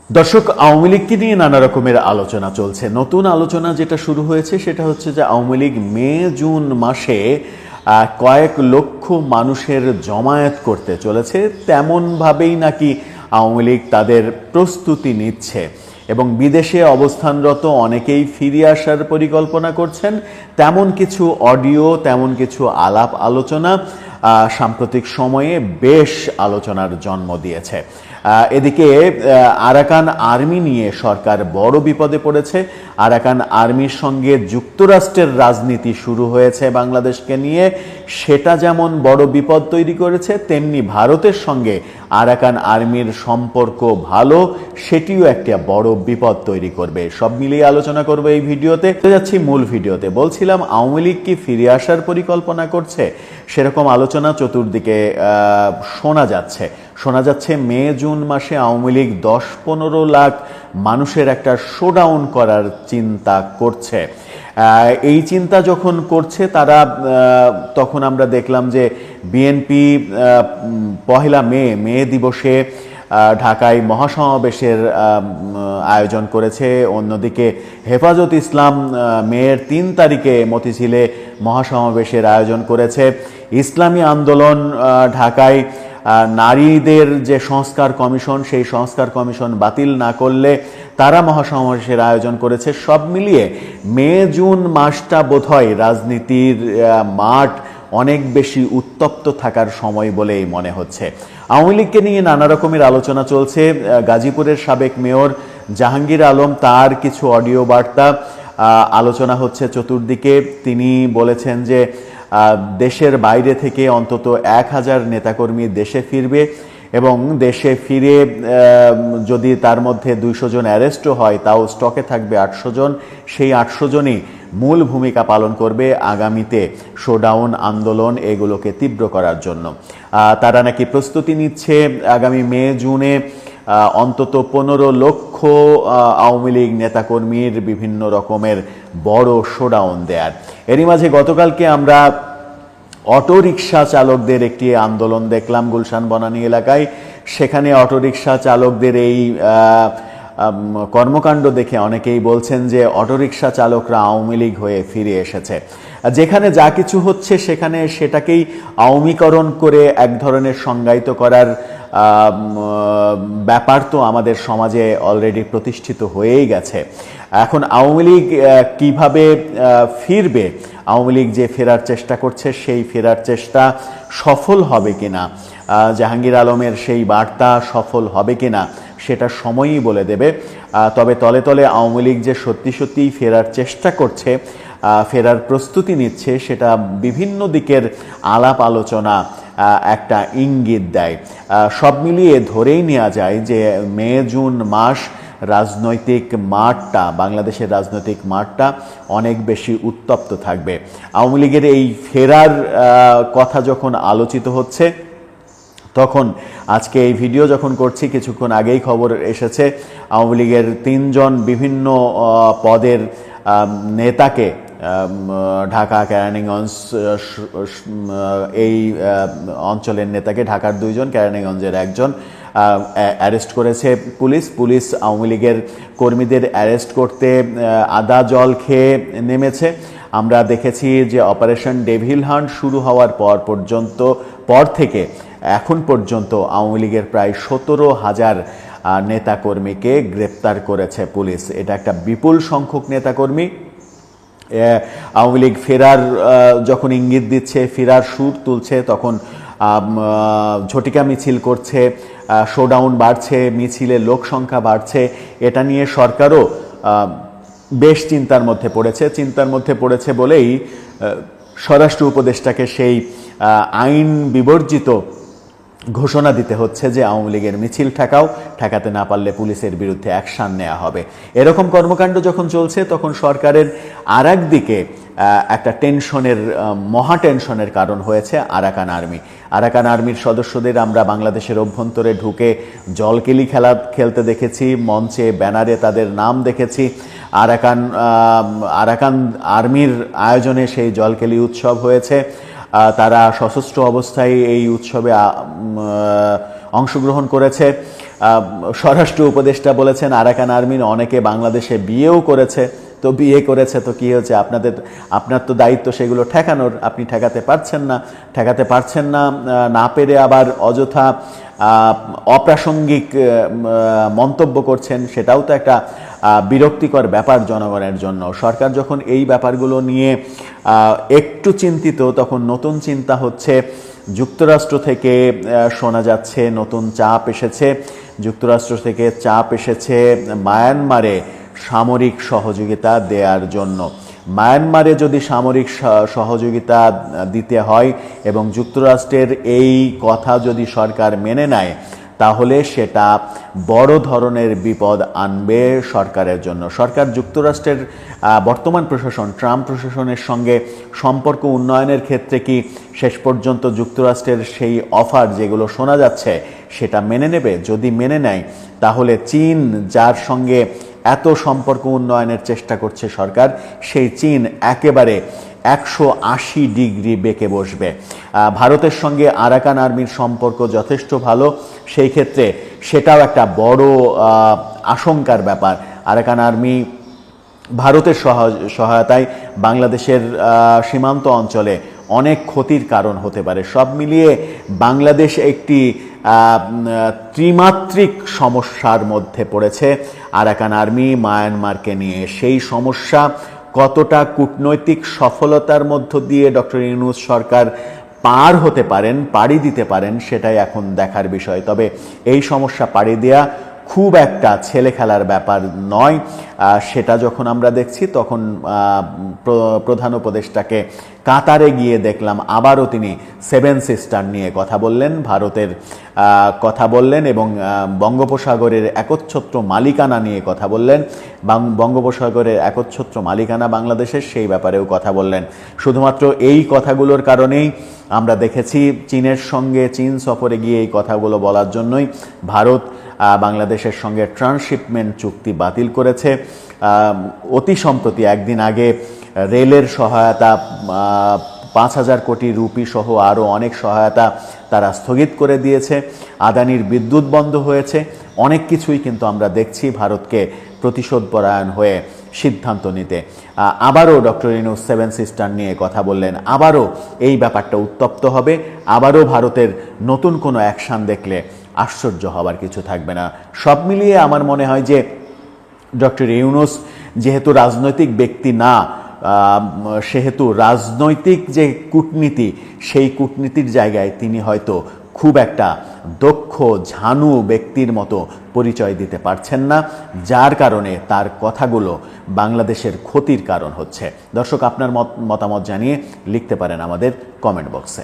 দর্শক, আওয়ামী লীগকে নিয়ে নানা রকমের আলোচনা চলছে। নতুন আলোচনা যেটা শুরু হয়েছে সেটা হচ্ছে যে আওয়ামী লীগ মে জুন মাসে কয়েক লক্ষ মানুষের জমায়েত করতে চলেছে, তেমনভাবেই নাকি আওয়ামী লীগ তাদের প্রস্তুতি নিচ্ছে এবং বিদেশে অবস্থানরত অনেকেই ফিরে আসার পরিকল্পনা করছেন। তেমন কিছু অডিও, তেমন কিছু আলাপ আলোচনা সাম্প্রতিক সময়ে বেশ আলোচনার জন্ম দিয়েছে। এদিকে আরাকান আর্মি নিয়ে সরকার বড় বিপদে পড়েছে। আরাকান আর্মির সঙ্গে যুক্তরাষ্ট্রের রাজনীতি শুরু হয়েছে বাংলাদেশকে নিয়ে, সেটা যেমন বড় বিপদ তৈরি করেছে, তেমনি ভারতের সঙ্গে আরাকান আর্মির সম্পর্ক ভালো, সেটিও একটা বড় বিপদ তৈরি করবে। সব মিলিয়ে আলোচনা করবে এই ভিডিওতে। যাচ্ছি মূল ভিডিওতে। বলছিলাম, আওয়ামী লীগ কি ফিরে আসার পরিকল্পনা করছে? সেরকম আলোচনা চতুর্দিকে শোনা যাচ্ছে মে জুন মাসে আওয়ামী লীগ 10-15 লাখ মানুষের একটা শোডাউন করার চিন্তা করছে। এই চিন্তা যখন করছে তারা, তখন আমরা দেখলাম যে বিএনপি পহেলা মে দিবসে ঢাকায় মহাসমাবেশের আয়োজন করেছে। অন্যদিকে হেফাজত ইসলাম মের 3 তারিখে মতিঝিলে মহাসমাবেশের আয়োজন করেছে। ইসলামী আন্দোলন ঢাকায় নারীদের যে সংস্কার কমিশন, সেই সংস্কার কমিশন বাতিল না করলে তারা মহাসমাবেশের আয়োজন করেছে। সব মিলিয়ে মে জুন মাসটা বোধহয় রাজনীতির মাঠ অনেক বেশি উত্তপ্ত থাকার সময় বলেই মনে হচ্ছে। আওয়ামী লীগকে নিয়ে নানা রকমের আলোচনা চলছে। গাজীপুরের সাবেক মেয়র জাহাঙ্গীর আলম, তার কিছু অডিও বার্তা আলোচনা হচ্ছে চতুর্দিকে। তিনি বলেছেন যে দেশের বাইরে থেকে অন্তত 1000 নেতাকর্মী দেশে ফিরবে এবং দেশে ফিরে যদি তার মধ্যে 200 জন অ্যারেস্টও হয়, তাও স্টকে থাকবে 800 জন। সেই 800 জনই মূল ভূমিকা পালন করবে আগামীতে শোডাউন আন্দোলন এগুলোকে তীব্র করার জন্য। তারা নাকি প্রস্তুতি নিচ্ছে আগামী মে জুনে অন্তত 15 লক্ষ আওয়ামী লীগ নেতাকর্মীর বিভিন্ন রকমের বড় শোডাউন দেয়ার। এরই মাঝে গতকালকে আমরা অটোরিকশা চালকদের একটি আন্দোলন দেখলাম গুলশান বনানী এলাকায়। সেখানে অটোরিকশা চালকদের এই কর্মকাণ্ড দেখে অনেকেই বলছেন যে অটোরিকশা চালকরা আওয়ামী লীগ হয়ে ফিরে এসেছে। যেখানে যা কিছু হচ্ছে সেখানে সেটাকেই আওয়ামীকরণ করে এক ধরনের সংজ্ঞায়িত করার ব্যাপার তো আমাদের সমাজে অলরেডি প্রতিষ্ঠিত হয়েই গেছে। এখন আওয়ামী লীগ কিভাবে ফিরবে, আওয়ামী লীগ যে ফেরার চেষ্টা করছে সেই ফেরার চেষ্টা সফল হবে কিনা, জাহাঙ্গীর আলমের সেই বার্তা সফল হবে কিনা সেটা সময়ই বলে দেবে। তবে তলে তলে আওয়ামী লীগ যে সত্যিই ফেরার চেষ্টা করছে, ফেরার প্রস্তুতি নিচ্ছে, সেটা বিভিন্ন দিকের আলাপ আলোচনা একটা ইঙ্গিত দেয়। সব মিলিয়ে ধরেই নেওয়া যায় যে মে জুন মাস রাজনৈতিক মাঠটা, বাংলাদেশের রাজনৈতিক মাঠটা অনেক বেশি উত্তপ্ত থাকবে। আওয়ামী লীগের এই ফেরার কথা যখন আলোচিত হচ্ছে, তখন আজকে এই ভিডিও যখন করছি কিছুক্ষণ আগেই খবর এসেছে আওয়ামী লীগের 3 জন বিভিন্ন পদের নেতাকে ঢাকা কেরানীগঞ্জ এই অঞ্চলের নেতাকে, ঢাকার 2 জন, কেরানীগঞ্জের 1 জন অ্যারেস্ট করেছে পুলিশ। আওয়ামী লীগের কর্মীদের অ্যারেস্ট করতে আদা জল খেয়ে নেমেছে। আমরা দেখেছি যে অপারেশন ডেভিল হান্ট শুরু হওয়ার পর থেকে এখন পর্যন্ত আওয়ামী লীগের প্রায় 17,000 নেতাকর্মীকে গ্রেপ্তার করেছে পুলিশ। এটা একটা বিপুল সংখ্যক নেতাকর্মী। আওয়ামী লীগ ফেরার যখন ইঙ্গিত দিচ্ছে, ফেরার সুর তুলছে, তখন ঝটিকা মিছিল করছে, শোডাউন বাড়ছে, মিছিলের লোক সংখ্যা বাড়ছে। এটা নিয়ে সরকারও বেশ চিন্তার মধ্যে পড়েছে বলেই স্বরাষ্ট্র উপদেষ্টাকে সেই আইন বিবর্জিত ঘোষণা দিতে হচ্ছে যে আওয়ামী লীগের মিছিল ঠেকাতে না পারলে পুলিশের বিরুদ্ধে অ্যাকশন নেওয়া হবে। এরকম কর্মকাণ্ড যখন চলছে, তখন সরকারের আরেক দিকে একটা মহা টেনশনের কারণ হয়েছে আরাকান আর্মির সদস্যদের আমরা বাংলাদেশের অভ্যন্তরে ঢুকে জলকেলি খেলতে দেখেছি, মঞ্চে ব্যানারে তাদের নাম দেখেছি। আরাকান আর্মির আয়োজনে সেই জলকেলি উৎসব হয়েছে। তারা সশস্ত্র অবস্থায় এই উৎসবে অংশগ্রহণ করেছে। স্বরাষ্ট্র উপদেষ্টা বলেছেন আরাকান আর্মির অনেকে বাংলাদেশে বিয়েও করেছে, তো বিয়ে করেছে তো কি হয়েছে, আপনার তো দায়িত্ব সেগুলো ঠেকানোর, আপনি ঠেকাতে পারছেন না, না পেরে আবার অযথা অপ্রাসঙ্গিক মন্তব্য করছেন, সেটাও তো একটা বিরক্তিকর ব্যাপার জনগণের জন্য। সরকার যখন এই ব্যাপারগুলো নিয়ে একটু চিন্তিত, তখন নতুন চিন্তা হচ্ছে যুক্তরাষ্ট্র থেকে শোনা যাচ্ছে নতুন চাপ এসেছে, যুক্তরাষ্ট্র থেকে চাপ এসেছে মায়ানমারে সামরিক সহযোগিতা দেওয়ার জন্য। মায়ানমারে যদি সামরিক সহযোগিতা দিতে হয় এবং যুক্তরাষ্ট্রের এই কথা যদি সরকার মেনে নেয়, তাহলে সেটা বড় ধরনের বিপদ আনবে সরকারের জন্য। সরকার যুক্তরাষ্ট্রের বর্তমান প্রশাসন, ট্রাম্প প্রশাসনের সঙ্গে সম্পর্ক উন্নয়নের ক্ষেত্রে কি শেষ পর্যন্ত যুক্তরাষ্ট্রের সেই অফার যেগুলো শোনা যাচ্ছে সেটা মেনে নেবে? যদি মেনে নেয়, তাহলে চীন, যার সঙ্গে এত সম্পর্ক উন্নয়নের চেষ্টা করছে সরকার, সেই চীন একেবারে 180 ডিগ্রি বেঁকে বসবে। ভারতের সঙ্গে আরাকান আর্মির সম্পর্ক যথেষ্ট ভালো, সেই ক্ষেত্রে সেটাও একটা বড় আশঙ্কার ব্যাপার। আরাকান আর্মি ভারতের সহায়তায় বাংলাদেশের সীমান্ত অঞ্চলে অনেক ক্ষতির কারণ হতে পারে। সব মিলিয়ে বাংলাদেশ একটি ত্রিমাত্রিক সমস্যার মধ্যে পড়েছে আরাকান আর্মি মায়ানমারকে নিয়ে। সেই সমস্যা কতটা কূটনৈতিক সফলতার মধ্য দিয়ে ডক্টর ইউনূস সরকার পাড়ি দিতে পারেন, সেটাই এখন দেখার বিষয়। তবে এই সমস্যা পাড়ি দেয়া খুব একটা ছেলে খেলার ব্যাপার নয়। সেটা যখন আমরা দেখছি, তখন প্রধান উপদেষ্টাকে কাতারে গিয়ে দেখলাম আবারও তিনি 7 সিস্টার নিয়ে কথা বললেন, ভারতের কথা বললেন এবং বঙ্গোপসাগরের একচ্ছত্র মালিকানা নিয়ে কথা বললেন। বঙ্গোপসাগরের একচ্ছত্র মালিকানা বাংলাদেশের, সেই ব্যাপারেও কথা বললেন। শুধুমাত্র এই কথাগুলোর কারণেই আমরা দেখেছি চীন সফরে গিয়ে এই কথাগুলো বলার জন্যই ভারত বাংলাদেশের সঙ্গে ট্রান্সশিপমেন্ট চুক্তি বাতিল করেছে। অতি সম্প্রতি একদিন আগে রেলের সহায়তা 5,000 কোটি রুপি সহ আরও অনেক সহায়তা তারা স্থগিত করে দিয়েছে। আদানির বিদ্যুৎ বন্ধ হয়েছে। অনেক কিছুই কিন্তু আমরা দেখছি ভারতকে প্রতিশোধপরায়ণ হয়ে সিদ্ধান্ত নিতে। আবারও ডক্টর ইউনূস 7 সিস্টার নিয়ে কথা বললেন, আবারও এই ব্যাপারটা উত্তপ্ত হবে, আবারও ভারতের নতুন কোনো অ্যাকশান দেখলে আশ্চর্য হবার কিছু থাকবে না। সব মিলিয়ে আমার মনে হয় যে ডক্টর ইউনূস যেহেতু রাজনৈতিক ব্যক্তি না, সেহেতু রাজনৈতিক যে কূটনীতি, সেই কূটনীতির জায়গায় তিনি হয়তো খুব একটা দক্ষ ঝানু ব্যক্তির মতো পরিচয় দিতে পারছেন না, যার কারণে তার কথাগুলো বাংলাদেশের ক্ষতির কারণ হচ্ছে। দর্শক, আপনার মতামত জানিয়ে লিখতে পারেন আমাদের কমেন্ট বক্সে।